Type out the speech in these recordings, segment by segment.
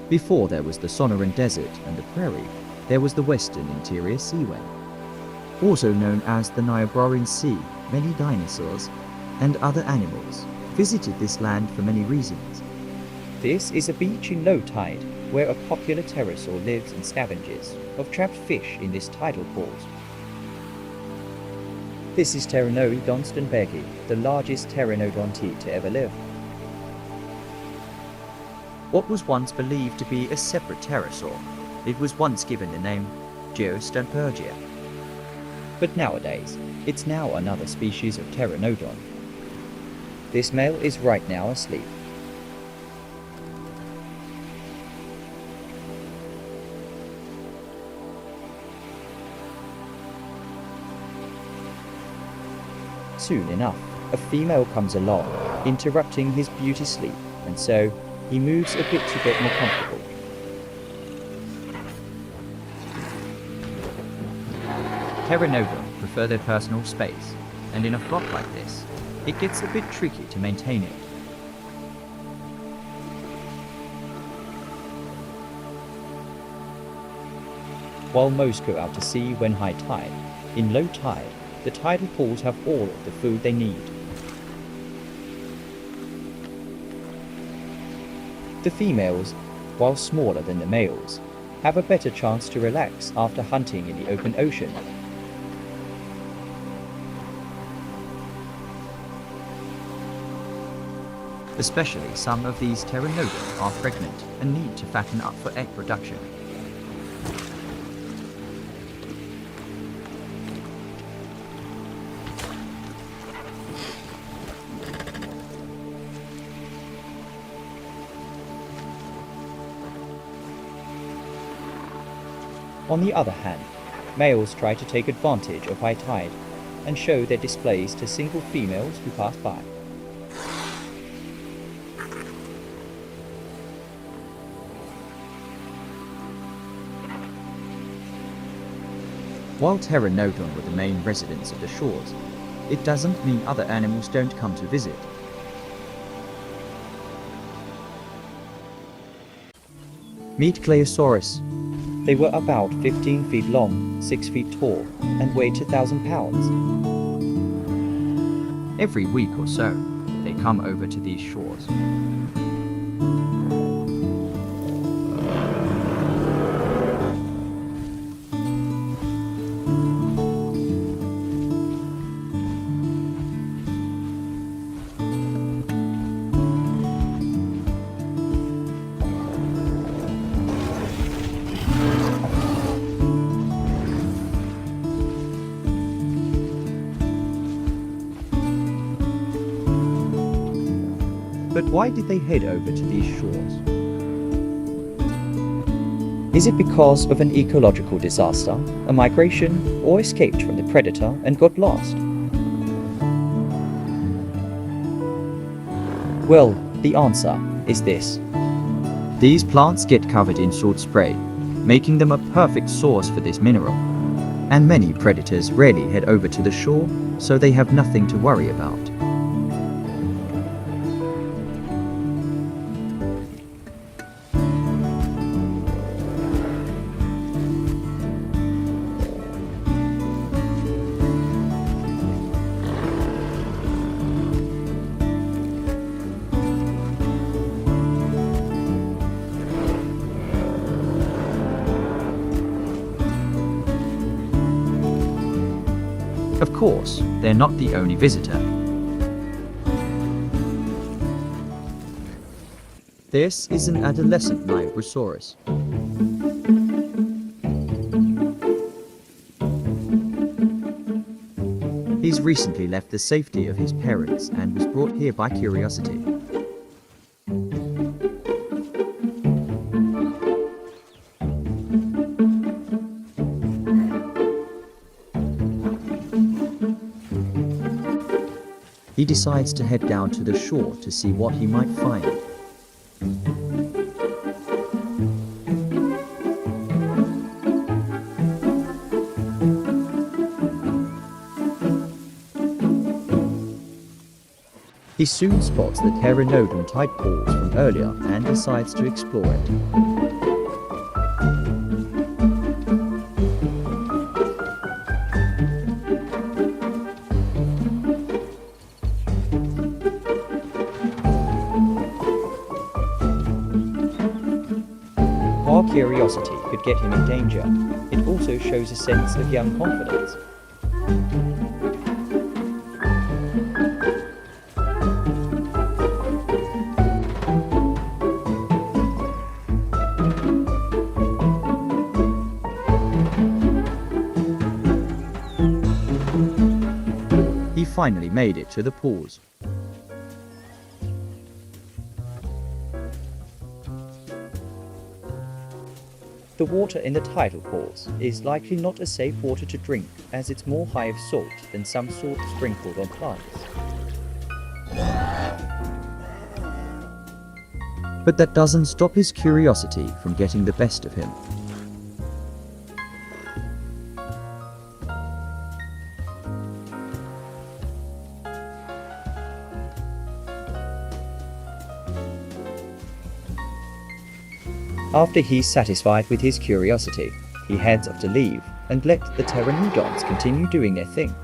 Before there was the Sonoran Desert and the prairie, there was the Western Interior Seaway. Also known as the Niobrara Sea, many dinosaurs and other animals visited this land for many reasons. This is a beach in low tide, where a popular pterosaur lives and scavenges of trapped fish in this tidal pause. This is Pteronoi donstenbergi, the largest pteranodontii to ever live. What was once believed to be a separate pterosaur, it was once given the name JWE2. But nowadays, it's now another species of pteranodon. This male is right now asleep. Soon enough, a female comes along, interrupting his beauty sleep, and so he moves a bit to get more comfortable. Pteranodon prefer their personal space, and in a flock like this, it gets a bit tricky to maintain it. While most go out to sea when high tide, in low tide, the tidal pools have all of the food they need. The females, while smaller than the males, have a better chance to relax after hunting in the open ocean. Especially some of these pteranodon are pregnant and need to fatten up for egg production. On the other hand, males try to take advantage of high tide and show their displays to single females who pass by. While pteranodon were the main residents of the shores, it doesn't mean other animals don't come to visit. Meet Claosaurus. They were about 15 feet long, 6 feet tall, and weighed 2,000 pounds. Every week or so, they come over to these shores. But why did they head over to these shores? Is it because of an ecological disaster, a migration, or escaped from the predator and got lost? Well, the answer is this. These plants get covered in salt spray, making them a perfect source for this mineral. And many predators rarely head over to the shore, so they have nothing to worry about. Of course, they're not the only visitor. This is an adolescent Niobrara. He's recently left the safety of his parents and was brought here by curiosity. He decides to head down to the shore to see what he might find. He soon spots the pteranodon-type paws from earlier and decides to explore it. While curiosity could get him in danger, it also shows a sense of young confidence. He finally made it to the paws. The water in the tidal pools is likely not a safe water to drink, as it's more high of salt than some salt sprinkled on plants. But that doesn't stop his curiosity from getting the best of him. After he's satisfied with his curiosity, he heads off to leave and let the pteranodons continue doing their thing.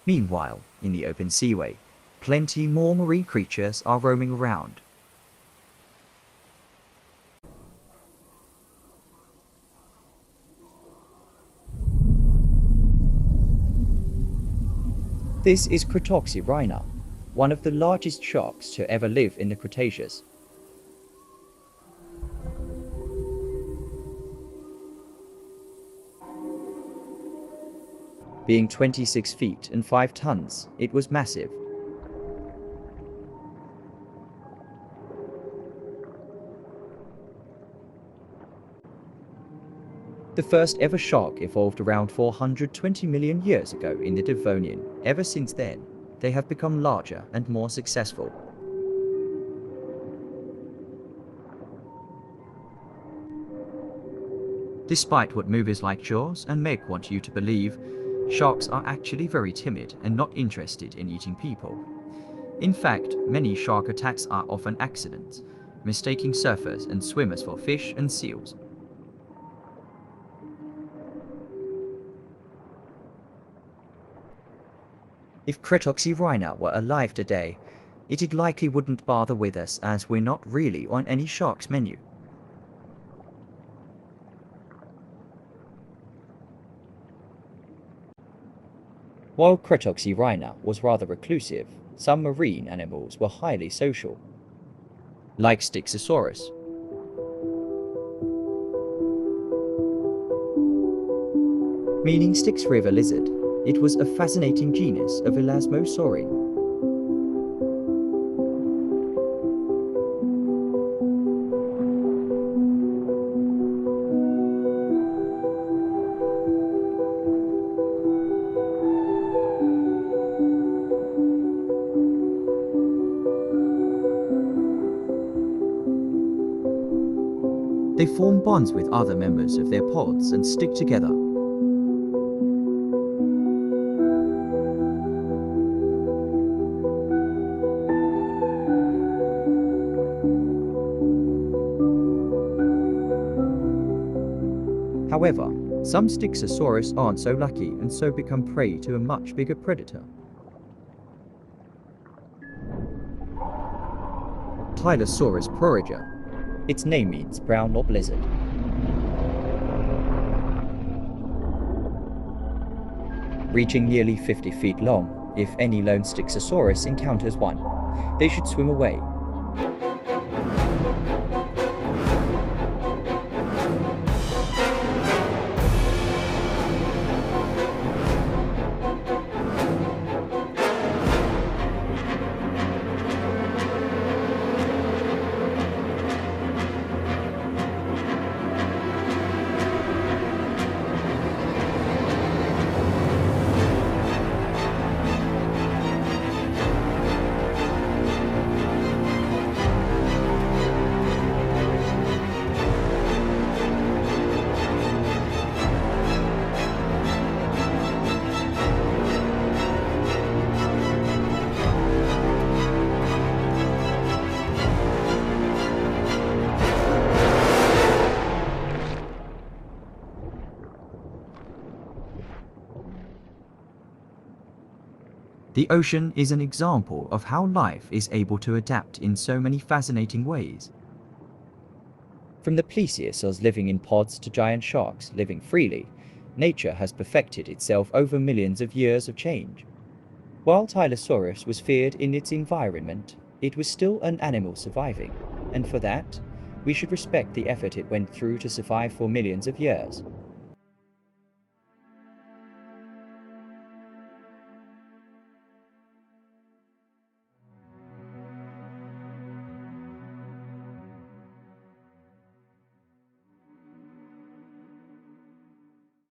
Meanwhile, in the open seaway, plenty more marine creatures are roaming around. This is Cretoxyrhina, one of the largest sharks to ever live in the Cretaceous. Being 26 feet and 5 tons, it was massive. The first ever shark evolved around 420 million years ago in the Devonian. Ever since then, they have become larger and more successful. Despite what movies like Jaws and Meg want you to believe, sharks are actually very timid and not interested in eating people. In fact, many shark attacks are often accidents, mistaking surfers and swimmers for fish and seals. If Cretoxyrhina were alive today, it likely wouldn't bother with us, as we're not really on any shark's menu. While Cretoxyrhina was rather reclusive, some marine animals were highly social, like Styxosaurus. Meaning Styx River lizard, it was a fascinating genus of Elasmosaurid. They form bonds with other members of their pods and stick together. However, some Styxosaurus aren't so lucky and so become prey to a much bigger predator. Tylosaurus proriger. Its name means brown knob lizard. Reaching nearly 50 feet long, if any lone Styxosaurus encounters one, they should swim away. The ocean is an example of how life is able to adapt in so many fascinating ways. From the plesiosaurs living in pods to giant sharks living freely, nature has perfected itself over millions of years of change. While Tylosaurus was feared in its environment, it was still an animal surviving, and for that, we should respect the effort it went through to survive for millions of years.